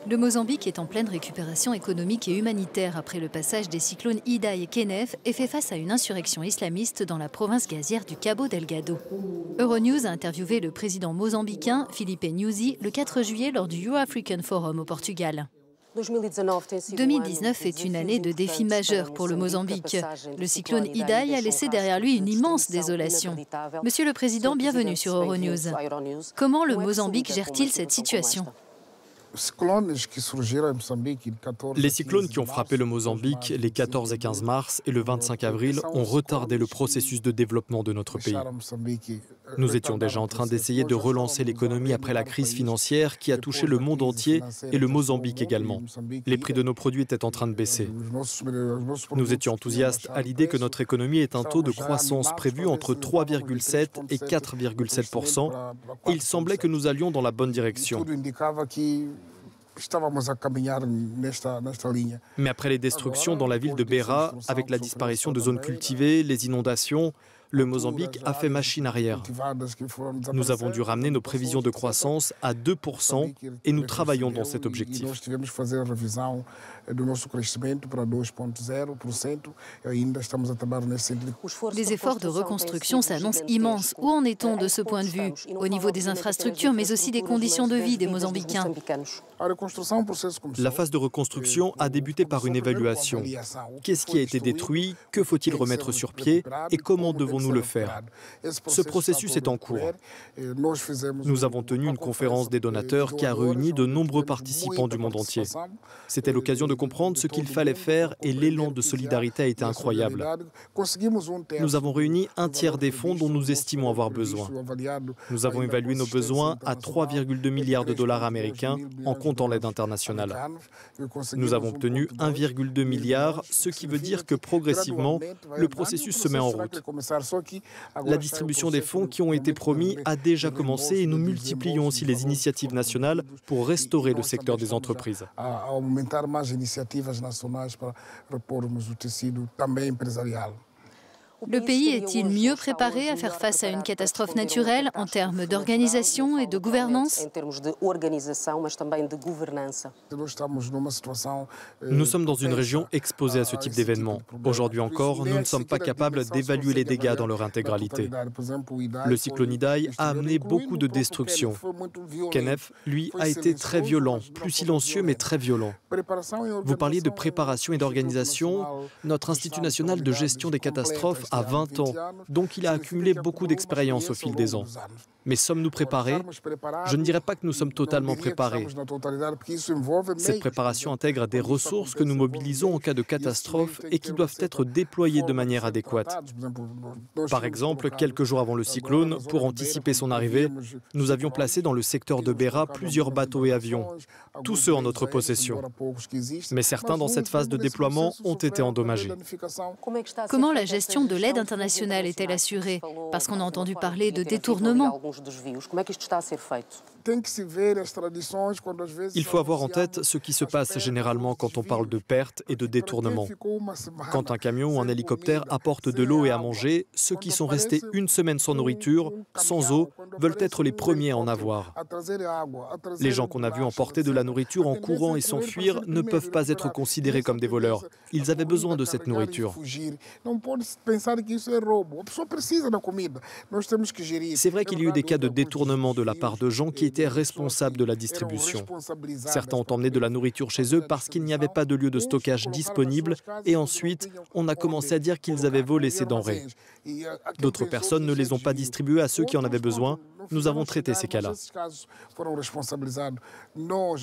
Le Mozambique est en pleine récupération économique et humanitaire après le passage des cyclones Idai et Kenneth et fait face à une insurrection islamiste dans la province gazière du Cabo Delgado. Euronews a interviewé le président mozambicain Filipe Nyusi le 4 juillet lors du Euro-African Forum au Portugal. 2019 est une année de défis majeurs pour le Mozambique. Le cyclone Idai a laissé derrière lui une immense désolation. Monsieur le Président, bienvenue sur Euronews. Comment le Mozambique gère-t-il cette situation ? Les cyclones qui ont frappé le Mozambique les 14 et 15 mars et le 25 avril ont retardé le processus de développement de notre pays. Nous étions déjà en train d'essayer de relancer l'économie après la crise financière qui a touché le monde entier et le Mozambique également. Les prix de nos produits étaient en train de baisser. Nous étions enthousiastes à l'idée que notre économie ait un taux de croissance prévu entre 3,7 et 4,7 %, et il semblait que nous allions dans la bonne direction. Mais après les destructions dans la ville de Beira, avec la disparition de zones cultivées, les inondations, le Mozambique a fait machine arrière. Nous avons dû ramener nos prévisions de croissance à 2 % et nous travaillons dans cet objectif. Les efforts de reconstruction s'annoncent immenses. Où en est-on de ce point de vue, au niveau des infrastructures, mais aussi des conditions de vie des Mozambicains ? La phase de reconstruction a débuté par une évaluation. Qu'est-ce qui a été détruit? Que faut-il remettre sur pied? Et comment devons-nous le faire? Ce processus est en cours. Nous avons tenu une conférence des donateurs qui a réuni de nombreux participants du monde entier. C'était l'occasion de comprendre ce qu'il fallait faire et l'élan de solidarité a été incroyable. Nous avons réuni un tiers des fonds dont nous estimons avoir besoin. Nous avons évalué nos besoins à 3,2 milliards de dollars américains en comptant l'aide internationale. Nous avons obtenu 1,2 milliard, ce qui veut dire que progressivement, le processus se met en route. La distribution des fonds qui ont été promis a déjà commencé et nous multiplions aussi les initiatives nationales pour restaurer le secteur des entreprises. Le pays est-il mieux préparé à faire face à une catastrophe naturelle en termes d'organisation et de gouvernance ? Nous sommes dans une région exposée à ce type d'événements. Aujourd'hui encore, nous ne sommes pas capables d'évaluer les dégâts dans leur intégralité. Le cyclone Idai a amené beaucoup de destruction. Kenneth, lui, a été très violent, plus silencieux mais très violent. Vous parliez de préparation et d'organisation. Notre Institut national de gestion des catastrophes a 20 ans, donc il a accumulé beaucoup d'expérience au fil des ans. Mais sommes-nous préparés? Je ne dirais pas que nous sommes totalement préparés. Cette préparation intègre des ressources que nous mobilisons en cas de catastrophe et qui doivent être déployées de manière adéquate. Par exemple, quelques jours avant le cyclone, pour anticiper son arrivée, nous avions placé dans le secteur de Beira plusieurs bateaux et avions, tous ceux en notre possession. Mais certains dans cette phase de déploiement ont été endommagés. Comment la gestion de l'aide internationale est-elle assurée? Parce qu'on a entendu parler de détournement. Il faut avoir en tête ce qui se passe généralement quand on parle de pertes et de détournement. Quand un camion ou un hélicoptère apporte de l'eau et à manger, ceux qui sont restés une semaine sans nourriture, sans eau, veulent être les premiers à en avoir. Les gens qu'on a vus emporter de la nourriture en courant et s'enfuir ne peuvent pas être considérés comme des voleurs. Ils avaient besoin de cette nourriture. C'est vrai qu'il y a eu des cas de détournement de la part de gens qui étaient responsables de la distribution. Certains ont emmené de la nourriture chez eux parce qu'il n'y avait pas de lieu de stockage disponible et ensuite, on a commencé à dire qu'ils avaient volé ces denrées. D'autres personnes ne les ont pas distribuées à ceux qui en avaient besoin. Nous avons traité ces cas-là.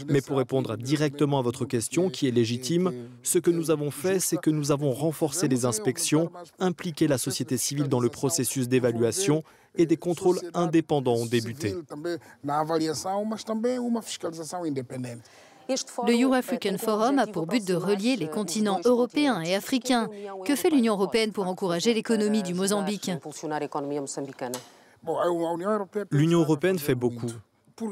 Mais pour répondre directement à votre question, qui est légitime, ce que nous avons fait, c'est que nous avons renforcé les inspections, impliqué la société civile dans le processus d'évaluation et des contrôles indépendants ont débuté. Le Euro-African Forum a pour but de relier les continents européens et africains. Que fait l'Union européenne pour encourager l'économie du Mozambique ? L'Union européenne fait beaucoup.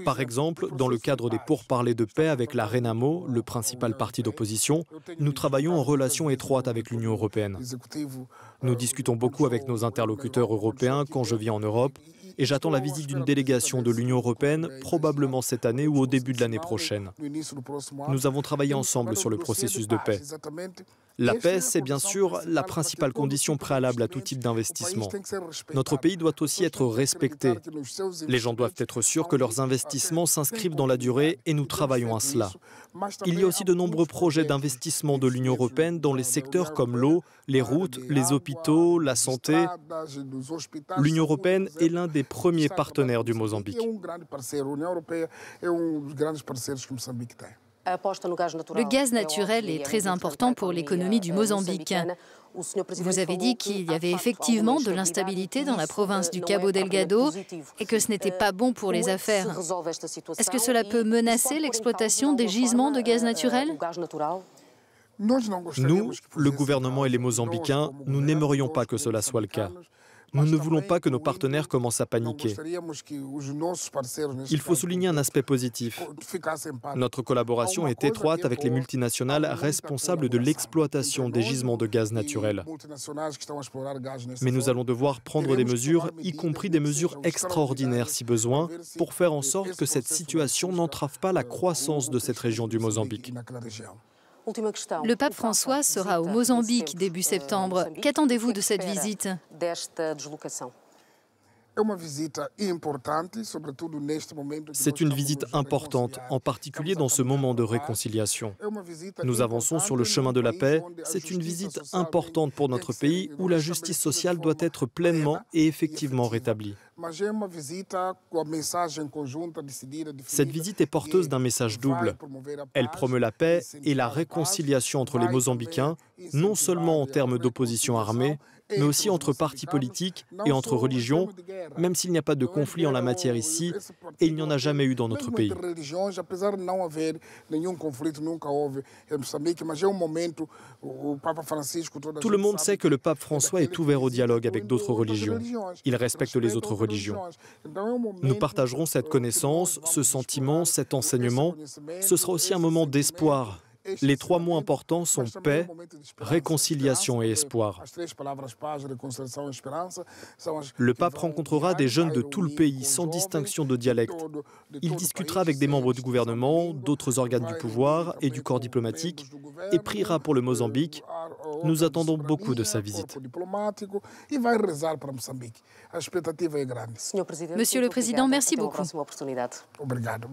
Par exemple, dans le cadre des pourparlers de paix avec la Renamo, le principal parti d'opposition, nous travaillons en relation étroite avec l'Union européenne. Nous discutons beaucoup avec nos interlocuteurs européens quand je viens en Europe et j'attends la visite d'une délégation de l'Union européenne probablement cette année ou au début de l'année prochaine. Nous avons travaillé ensemble sur le processus de paix. La paix, c'est bien sûr la principale condition préalable à tout type d'investissement. Notre pays doit aussi être respecté. Les gens doivent être sûrs que leurs investissements s'inscrivent dans la durée et nous travaillons à cela. Il y a aussi de nombreux projets d'investissement de l'Union européenne dans les secteurs comme l'eau, les routes, les hôpitaux, la santé. L'Union européenne est l'un des premiers partenaires du Mozambique. Le gaz naturel est très important pour l'économie du Mozambique. Vous avez dit qu'il y avait effectivement de l'instabilité dans la province du Cabo Delgado et que ce n'était pas bon pour les affaires. Est-ce que cela peut menacer l'exploitation des gisements de gaz naturel ? Nous, le gouvernement et les Mozambicains, nous n'aimerions pas que cela soit le cas. Nous ne voulons pas que nos partenaires commencent à paniquer. Il faut souligner un aspect positif. Notre collaboration est étroite avec les multinationales responsables de l'exploitation des gisements de gaz naturel. Mais nous allons devoir prendre des mesures, y compris des mesures extraordinaires si besoin, pour faire en sorte que cette situation n'entrave pas la croissance de cette région du Mozambique. Le pape François sera au Mozambique début septembre. Qu'attendez-vous de cette visite ? C'est une visite importante, en particulier dans ce moment de réconciliation. Nous avançons sur le chemin de la paix. C'est une visite importante pour notre pays où la justice sociale doit être pleinement et effectivement rétablie. Cette visite est porteuse d'un message double. Elle promeut la paix et la réconciliation entre les Mozambicains, non seulement en termes d'opposition armée, mais aussi entre partis politiques et entre religions, même s'il n'y a pas de conflit en la matière ici, et il n'y en a jamais eu dans notre pays. Tout le monde sait que le pape François est ouvert au dialogue avec d'autres religions. Il respecte les autres religions. Nous partagerons cette connaissance, ce sentiment, cet enseignement. Ce sera aussi un moment d'espoir. Les trois mots importants sont paix, réconciliation et espoir. Le pape rencontrera des jeunes de tout le pays, sans distinction de dialecte. Il discutera avec des membres du gouvernement, d'autres organes du pouvoir et du corps diplomatique, et priera pour le Mozambique. Nous attendons beaucoup de sa visite. Monsieur le Président, merci beaucoup. Obrigado.